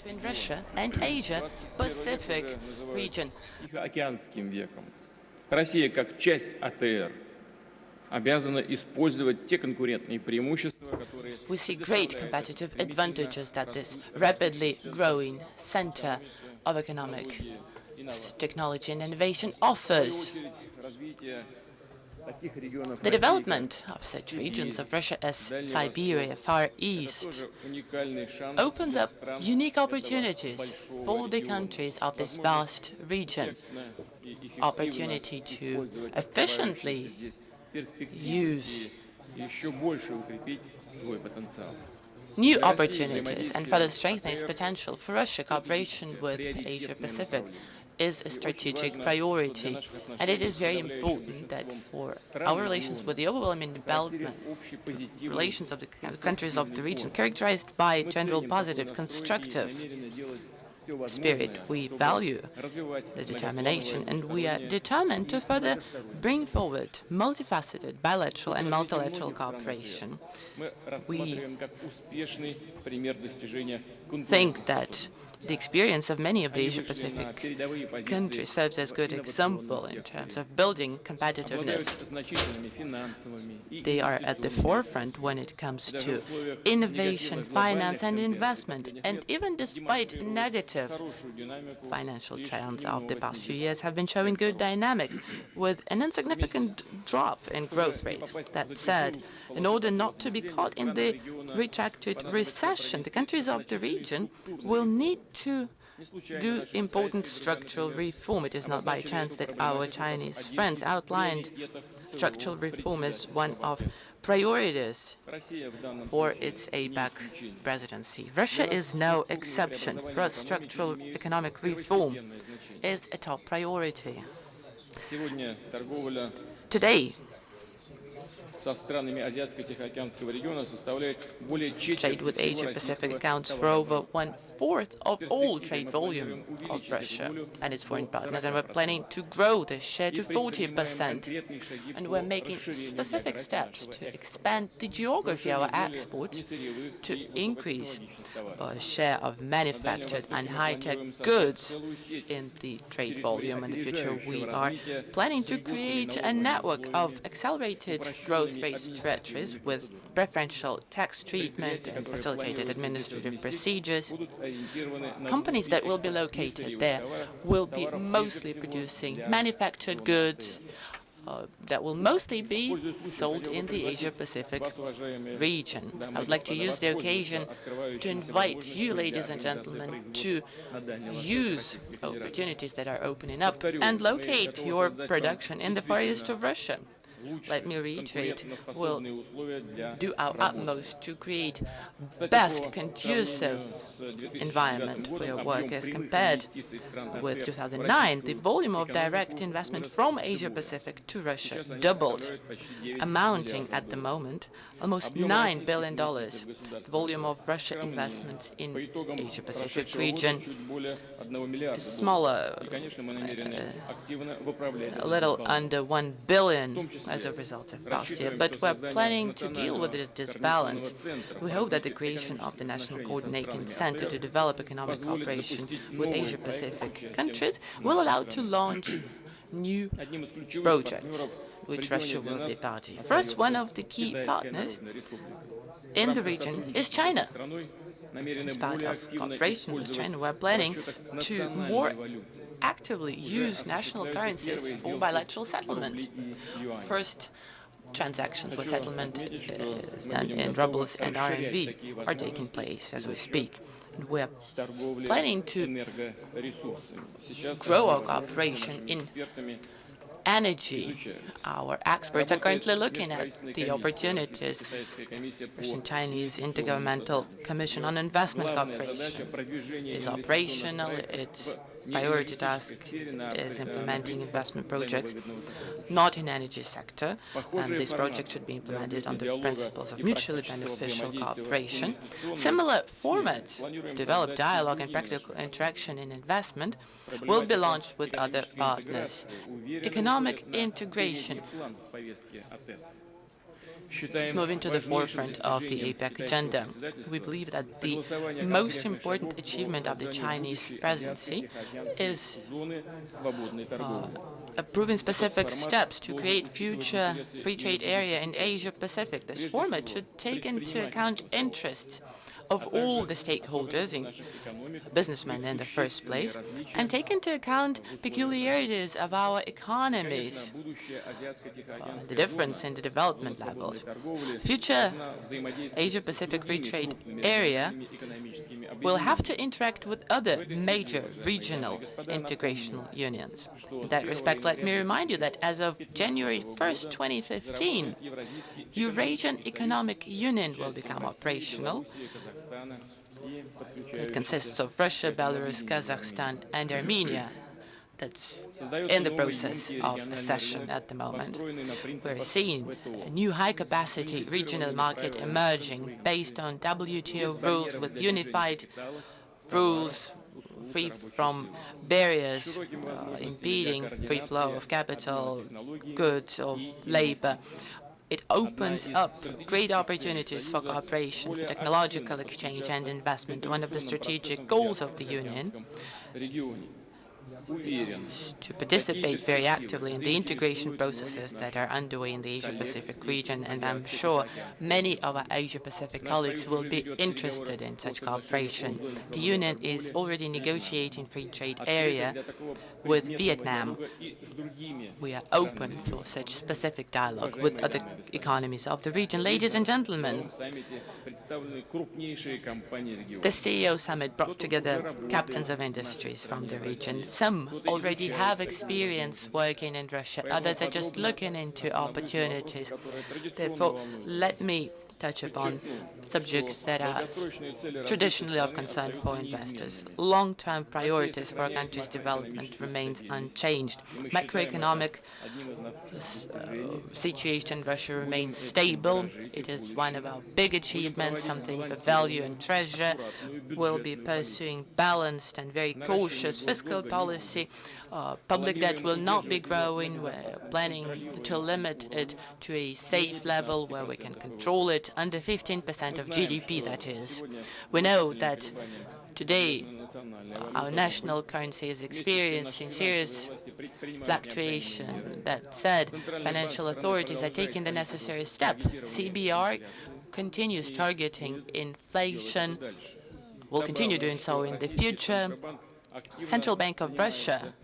between Russia and Asia Pacific region. Тихоокеанским веком. Россия, как часть АТР, обязана использовать те конкурентные преимущества, которые... We see great competitive advantages that this rapidly growing center of economic technology and innovation offers. The development of such regions of Russia as Siberia, Far East, opens up unique opportunities for the countries of this vast region. Opportunity to efficiently use new opportunities and further strengthen its potential. For Russia, cooperation with Asia-Pacific is a strategic priority, and it is very important that for our relations with the overwhelming development, relations of the countries of the region characterized by general positive, constructive spirit, we value the determination, and we are determined to further bring forward multifaceted bilateral and multilateral cooperation. We think that the experience of many of the Asia-Pacific countries serves as a good example in terms of building competitiveness. They are at the forefront when it comes to innovation, finance, and investment. And even despite negative financial trends of the past few years have been showing good dynamics, with an insignificant drop in growth rates. That said, in order not to be caught in the retracted recession, the countries of the region will need to do important structural reform. It is not by chance that our Chinese friends outlined structural reform as one of priorities for its APEC presidency. Russia is no exception. For us, structural economic reform is a top priority. Today, trade with Asia-Pacific accounts for over 1/4 of all trade volume of Russia and its foreign partners, and we're planning to grow this share to 40%. And we're making specific steps to expand the geography of our exports to increase a share of manufactured and high-tech goods in the trade volume. In the future, we are planning to create a network of accelerated growth rates treasuries with preferential tax treatment and facilitated administrative procedures. Companies that will be located there will be mostly producing manufactured goods that will mostly be sold in the Asia-Pacific region. I would like to use the occasion to invite you, ladies and gentlemen, to use opportunities that are opening up and locate your production in the Far East of Russia. Let me reiterate, we'll do our utmost to create best conducive environment for your work. As compared with 2009, the volume of direct investment from Asia-Pacific to Russia doubled, amounting at the moment almost $9 billion. The volume of Russia investments in Asia-Pacific region is smaller, a little under $1 billion as a result of past year, but we're planning to deal with this disbalance. We hope that the creation of the National Coordinating Center to develop economic cooperation with Asia-Pacific countries will allow to launch new projects, which Russia will be party. For us, one of the key partners in the region is China. As part of cooperation with China, we're planning to more actively use national currencies for bilateral settlement. First, transactions with settlement is done in rubles and RMB are taking place as we speak. And we're planning to grow our cooperation in energy. Our experts are currently looking at the opportunities. Russian-Chinese Intergovernmental Commission on Investment Cooperation is operational. Its priority task is implementing investment projects not in energy sector, and this project should be implemented on the principles of mutually beneficial cooperation. Similar format, develop dialogue and practical interaction in investment, will be launched with other partners. Economic integration is moving to the forefront of the APEC agenda. We believe that the most important achievement of the Chinese presidency is approving specific steps to create future free trade area in Asia-Pacific. This format should take into account interests of all the stakeholders, businessmen in the first place, and take into account peculiarities of our economies, the difference in the development levels. Future Asia-Pacific Free Trade Area will have to interact with other major regional integration unions. In that respect, let me remind you that as of January 1st, 2015, Eurasian Economic Union will become operational. It consists of Russia, Belarus, Kazakhstan, and Armenia. That's in the process of accession at the moment. We're seeing a new high-capacity regional market emerging based on WTO rules with unified rules, free from barriers impeding free flow of capital, goods, or labor. It opens up great opportunities for cooperation, for technological exchange and investment. One of the strategic goals of the Union is to participate very actively in the integration processes that are underway in the Asia-Pacific region, and I'm sure many of our Asia-Pacific colleagues will be interested in such cooperation. The Union is already negotiating free trade area with Vietnam. We are open for such specific dialogue with other economies of the region. Ladies and gentlemen, the CEO Summit brought together captains of industries from the region. Some already have experience working in Russia. Others are just looking into opportunities. Therefore, let me touch upon subjects that are traditionally of concern for investors. Long-term priorities for our country's development remains unchanged. Macroeconomic situation in Russia remains stable. It is one of our big achievements, something we value and treasure. We'll be pursuing balanced and very cautious fiscal policy. Public debt will not be growing. We're planning to limit it to a safe level where we can control it, under 15% of GDP, that is. We know that today our national currency is experiencing serious fluctuation. That said, financial authorities are taking the necessary step. CBR continues targeting inflation, will continue doing so in the future. Central Bank of Russia